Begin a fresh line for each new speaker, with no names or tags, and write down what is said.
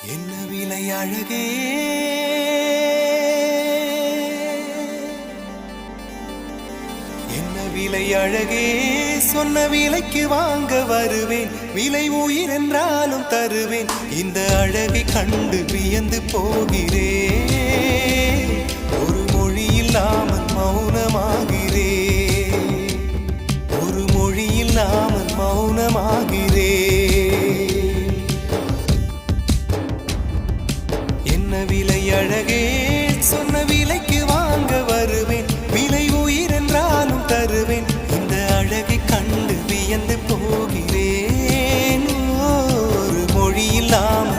என்ன விலை அழகே என்ன விலை அழகே சொன்ன விலைக்கு வாங்க வருவேன் விலை உயிர் என்றாலும் தருவேன் இந்த அழகை கண்டு வியந்து போகிறேன் ஒரு மொழி இல்லாமல் மௌனமாகிறேன் ஒரு மொழி இல்லாமல் மௌனமாகிறேன் என்ன விலை அழகே சொன்ன விலைக்கு வாங்க வருவேன் விலை உயிர் என்றாலும் தருவேன் இந்த அழகை கண்டு வியந்து போகிறேன் ஒரு மொழி இல்லாமல்